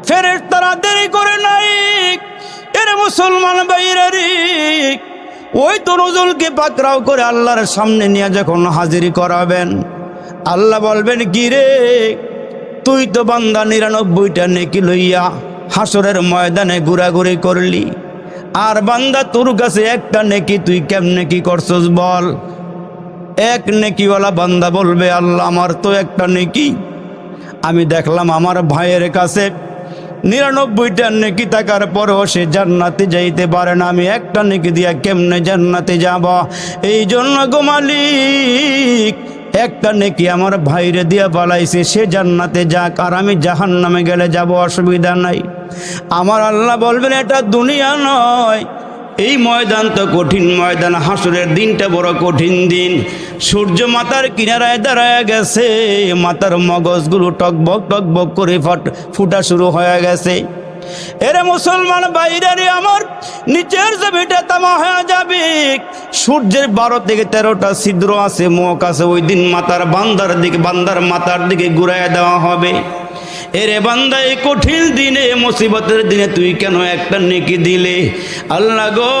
ফেরেশতারা দেরি করে নাই। এর মুসলমান বাইরেরি ওই তো নজরুলকে পাকড়াও করে আল্লাহর সামনে নিয়ে যখন হাজিরি করাবেন, আল্লাহ বলবেন কি রে, তুই তো বান্দা 99টা নেকি লইয়া হাসরের ময়দানে ঘোরাঘুরি করলি, আর বান্দা তোর কাছে একটা নেকি, তুই কেমনে কি করছস বল। এক নেকিওয়ালা বান্দা বলবে, আল্লাহ আমার তো একটা নেকি, আমি দেখলাম আমার ভাইয়ের কাছে 99টা নেকি থাকার পরেও সে জান্নাতে যাইতে পারে না, আমি একটা নেকি দিয়া কেমনে জান্নাতে যাব। এই জন্য গো মালিক, একটা নেকি আমার ভাইরে দিয়া পালাইছে, সে জান্নাতে যাক, আর আমি জাহান্নামে গেলে যাব, অসুবিধা নাই। আমার আল্লাহ বলবেন, এটা দুনিয়া নয়, এই ময়দান তো কঠিন ময়দান, হাসরের দিনটা বড় কঠিন দিন। সূর্য মাথার কিনারায় দাঁড়ায় গেছে, মাথার মগজগুলো টকবক টকবক করে ফুটা শুরু হয়ে গেছে। এরে মুসলমান বাইরে আমার নিচের জমিটা তামা হয়ে যাবে। সূর্যের 12 থেকে 13টা ছিদ্র আছে, মুখ আছে, ওই দিন বান্দার মাথার দিকে ঘুরাইয়া দেওয়া হবে। এরে বান্দা, এই কঠিন দিনে, মুসিবতের দিনে তুই কেন একটা নেকি দিলে? আল্লাহ গো,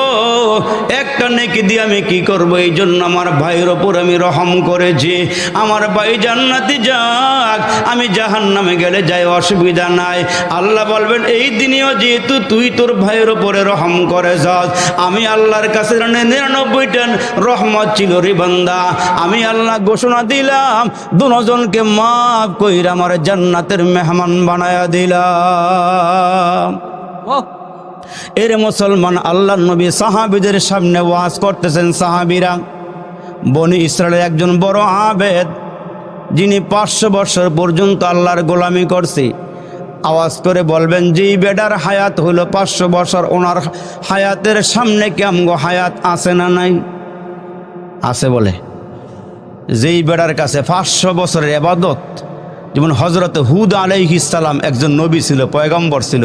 একটা নেকি দিয়ে আমি কি করব? এই জন্য আমার ভাইয়ের ওপর আমি রহম করেছি, আমার ভাই জান্নাতে যাক, আমি জাহান্নামে গেলে যাই, অসুবিধা নাই। আল্লাহ বলবেন, এই দিনেও যেহেতু তুই তোর ভাইয়ের ওপরে রহম করেছস, আমি আল্লাহর কাছে 99টা রহমত ছিল রে বান্দা, আমি আল্লাহ ঘোষণা দিলাম, দুজনকে মাফ কইরা আমার জান্নাতের মেহমান বানায়া দিলাম। এর মুসলমান, আল্লাহর নবী সাহাবীদের সামনে ওয়াজ করতেছেন। সাহাবীরা বনি ইসরায়েলের একজন বড় আবেদ, যিনি 500 বছর পর্যন্ত আল্লাহর গোলামি করছে, আওয়াজ করে বলবেন, যেই বেটার হায়াত হলো 500 বছর, ওনার হায়াতের সামনে কি আমগো হায়াত আছে না নাই? আছে বলে। যেই বেটার কাছে 500 বছরের ইবাদত, যেমন হযরত হুদ আলাইহিস সালাম একজন নবী ছিল, পয়গম্বর ছিল,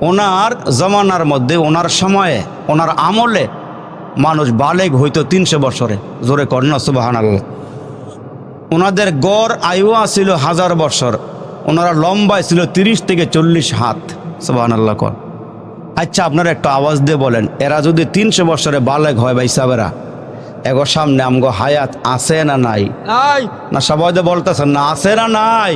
ওনার জমানার মধ্যে, ওনার সময়ে, ওনার আমলে মানুষ বালেগ হইতো 300 বছরে। জোরে করেন না সুবহানাল্লাহ। ওনাদের গড় আয়ু ছিল 1000 বছর, ওনারা লম্বায় ছিল 30 থেকে 40 হাত। সুবহানাল্লাহ কর। আচ্ছা, আপনারা একটা আওয়াজ দিয়ে বলেন, এরা যদি 300 বছরে বালেগ হয়, ভাই সাহেবেরা, এগোর সামনে আমগো হায়াত আছে না নাই? না সবাই বলতেছেন না, আছে না নাই?